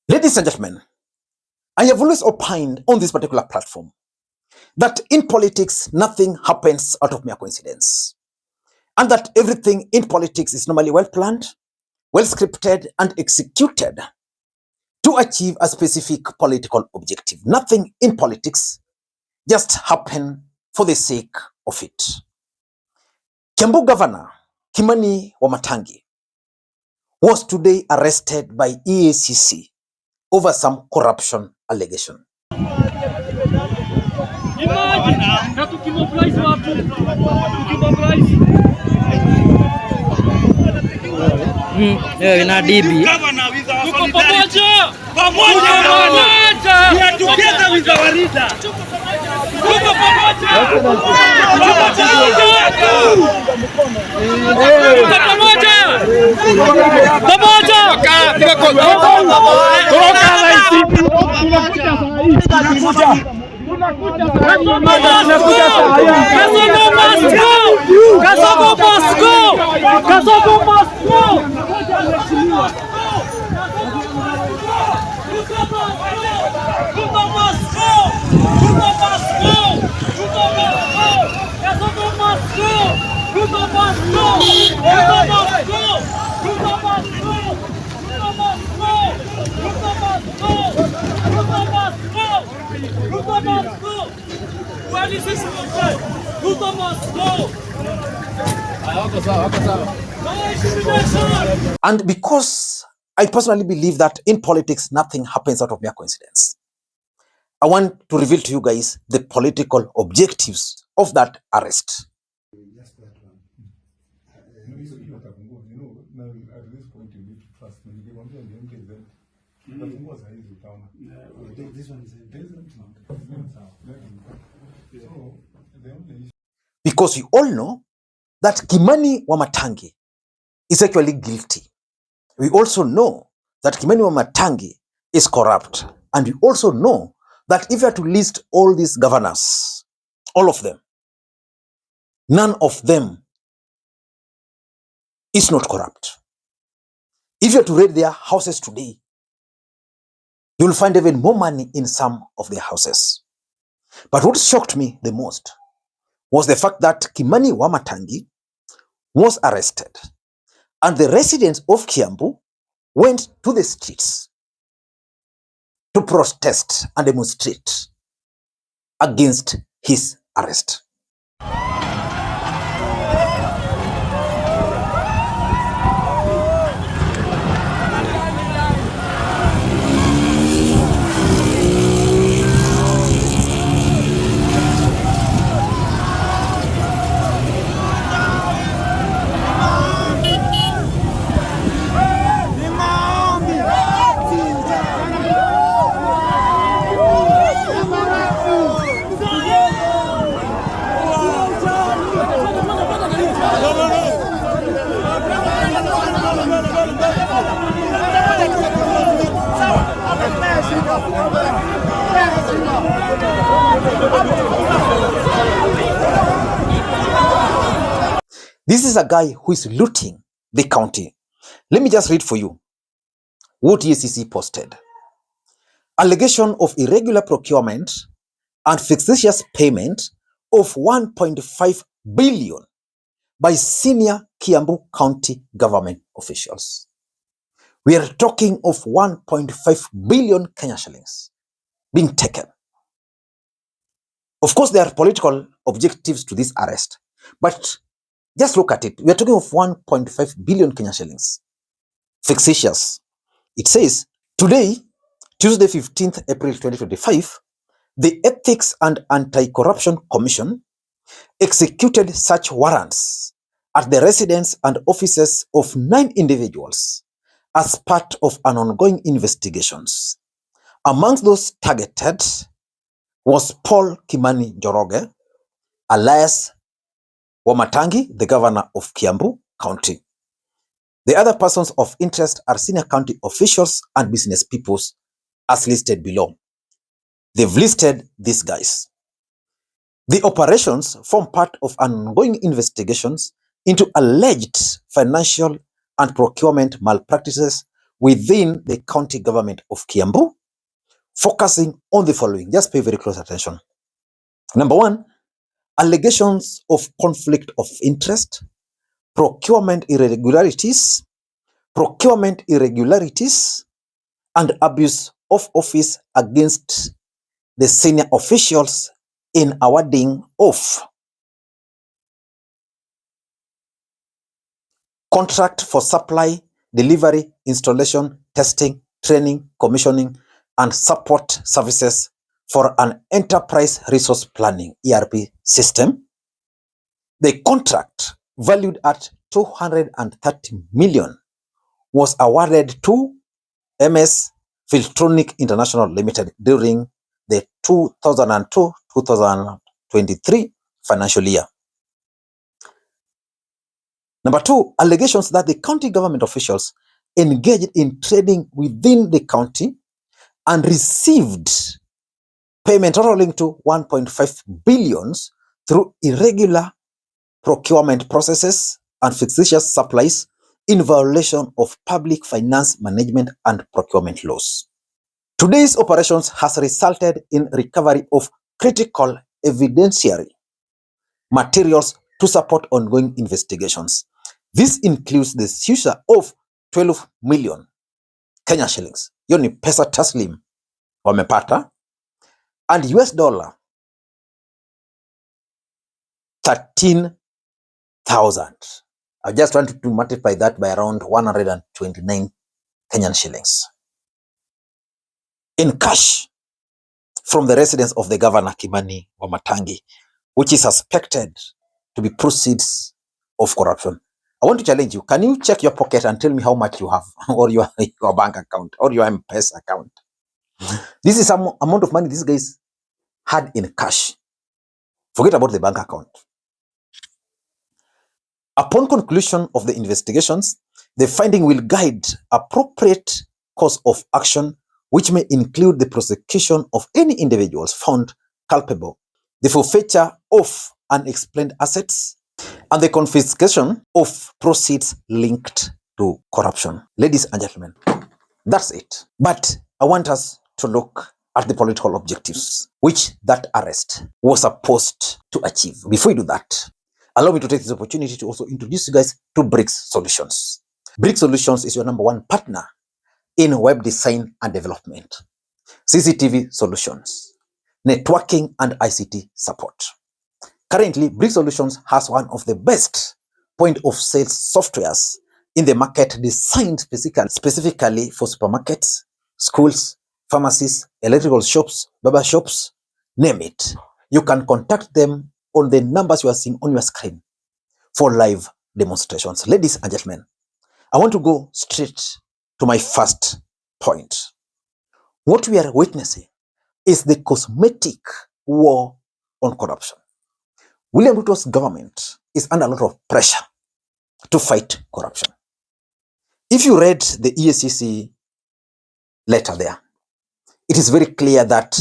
Ladies and gentlemen, I have always opined on this particular platform that in politics, nothing happens out of mere coincidence, and that everything in politics is normally well planned, well scripted, and executed to achieve a specific political objective. Nothing in politics just happen for the sake of it. Kiambu Governor Wamatangi was today arrested by EACC over some corruption allegation. And because I personally believe that in politics, nothing happens out of mere coincidence, I want to reveal to you guys the political objectives of that arrest. Just that one. Now at this point you need to trust me. They want to this one is because you all know that Kimani Wamatangi is actually guilty. We also know that Kimani Wamatangi is corrupt. And we also know that if you are to list all these governors, all of them, none of them is not corrupt. If you are to raid their houses today, you will find even more money in some of their houses. But what shocked me the most was the fact that Kimani Wamatangi was arrested and the residents of Kiambu went to the streets to protest and demonstrate against his arrest. This is a guy who is looting the county. Let me just read for you what EACC posted. Allegation of irregular procurement and fictitious payment of 1.5 billion by senior Kiambu County government officials. We are talking of 1.5 billion Kenya shillings being taken. Of course, there are political objectives to this arrest, but just look at it. We are talking of 1.5 billion Kenya shillings. Fictitious. It says, today, Tuesday, 15th April 2025, the Ethics and Anti-Corruption Commission executed such warrants at the residence and offices of 9 individuals as part of an ongoing investigations. Amongst those targeted was Paul Kimani Njoroge, alias Wamatangi, the governor of Kiambu County. The other persons of interest are senior county officials and business people as listed below. They've listed these guys. The operations form part of ongoing investigations into alleged financial and procurement malpractices within the county government of Kiambu, focusing on the following. Just pay very close attention. Number one, allegations of conflict of interest, procurement irregularities, and abuse of office against the senior officials in awarding of contract for supply, delivery, installation, testing, training, commissioning, and support services for an enterprise resource planning ERP system. The contract, valued at 230 million, was awarded to MS Filtronic International Limited during the 2002-2023 financial year. Number two, allegations that the county government officials engaged in trading within the county and received payment totaling to 1.5 billion through irregular procurement processes and fictitious supplies in violation of public finance management and procurement laws. Today's operations has resulted in recovery of critical evidentiary materials to support ongoing investigations. This includes the seizure of 12 million Kenya shillings. Hiyo ni pesa taslim wamepata, and US dollar 13,000. I just wanted to multiply that by around 129 Kenyan shillings in cash from the residence of the Governor Kiambu Wamatangi, which is suspected to be proceeds of corruption. I want to challenge you. Can you check your pocket and tell me how much you have, or your bank account, or your M-Pesa account? This is some amount of money these guys had in cash. Forget about the bank account. Upon conclusion of the investigations, the finding will guide appropriate course of action, which may include the prosecution of any individuals found culpable, the forfeiture of unexplained assets, and the confiscation of proceeds linked to corruption. Ladies and gentlemen, that's it. But I want us to look at the political objectives which that arrest was supposed to achieve. Before we do that, allow me to take this opportunity to also introduce you guys to BRICS Solutions. BRICS Solutions is your number one partner in web design and development, CCTV solutions, networking, and ICT support. Currently, BRICS Solutions has one of the best point of sales softwares in the market, designed specifically for supermarkets, schools, pharmacies, electrical shops, barber shops, name it. You can contact them on the numbers you are seeing on your screen for live demonstrations. Ladies and gentlemen, I want to go straight to my first point. What we are witnessing is the cosmetic war on corruption. William Ruto's government is under a lot of pressure to fight corruption. If you read the EACC letter there, it is very clear that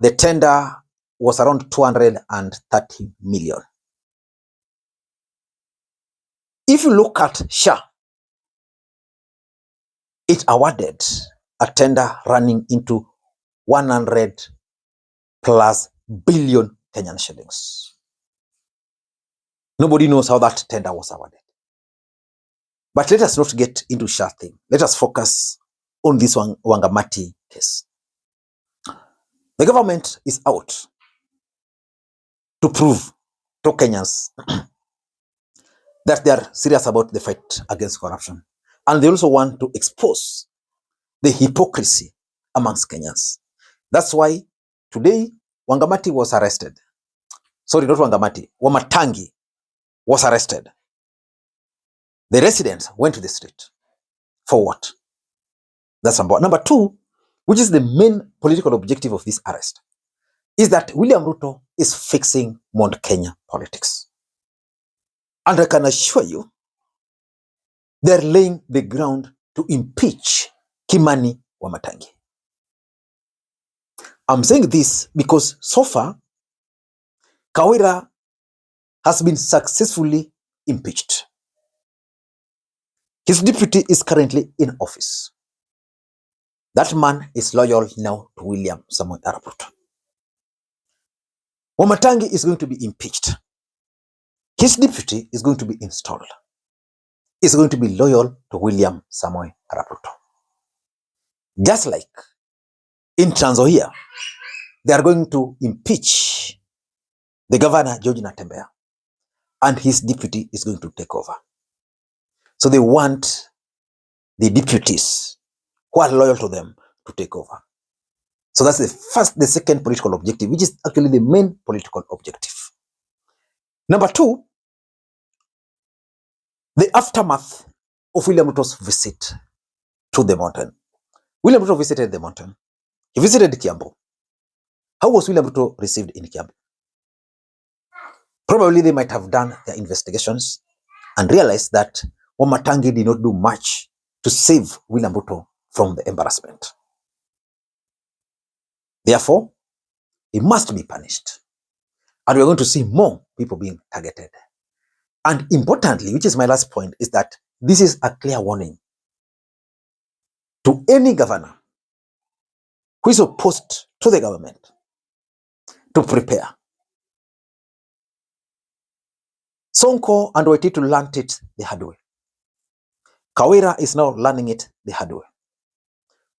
the tender was around 230 million. If you look at SHA, it awarded a tender running into 100 plus billion Kenyan shillings. Nobody knows how that tender was awarded. But let us not get into SHA thing. Let us focus on this Wangamati case. The government is out to prove to Kenyans that they are serious about the fight against corruption. And they also want to expose the hypocrisy amongst Kenyans. That's why today Wangamati was arrested. Sorry, not Wangamati. Wamatangi was arrested. The residents went to the street. For what? That's number one. Number two, which is the main political objective of this arrest, is that William Ruto is fixing Mount Kenya politics. And I can assure you, they're laying the ground to impeach Kiambu Wamatangi. I'm saying this because so far, Kawira has been successfully impeached. His deputy is currently in office. That man is loyal now to William Samoei Arap Ruto. Wamatangi is going to be impeached. His deputy is going to be installed. Is going to be loyal to William Samoei Arap Ruto. Just like in Trans Nzoia, they are going to impeach the governor, George Natembeya, and his deputy is going to take over. So they want the deputies who are loyal to them to take over. So that's the second political objective, which is actually the main political objective. Number two, the aftermath of William Ruto's visit to the mountain. William Ruto visited the mountain. He visited Kiambu. How was William Ruto received in Kiambu? Probably they might have done their investigations and realized that Wamatangi did not do much to save William Ruto from the embarrassment. Therefore, he must be punished. And we're going to see more people being targeted. And importantly, which is my last point, is that this is a clear warning to any governor who is opposed to the government to prepare. Sonko and Waititu learned it the hard way. Kawira is now learning it the hard way.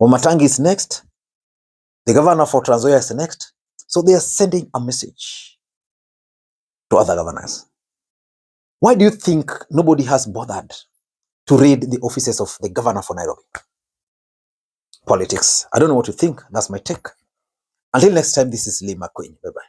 Wamatangi is next. The governor for Trans Nzoia is next. So they are sending a message to other governors. Why do you think nobody has bothered to raid the offices of the governor for Nairobi? Politics. I don't know what you think. That's my take. Until next time, this is Lee McQueen. Bye-bye.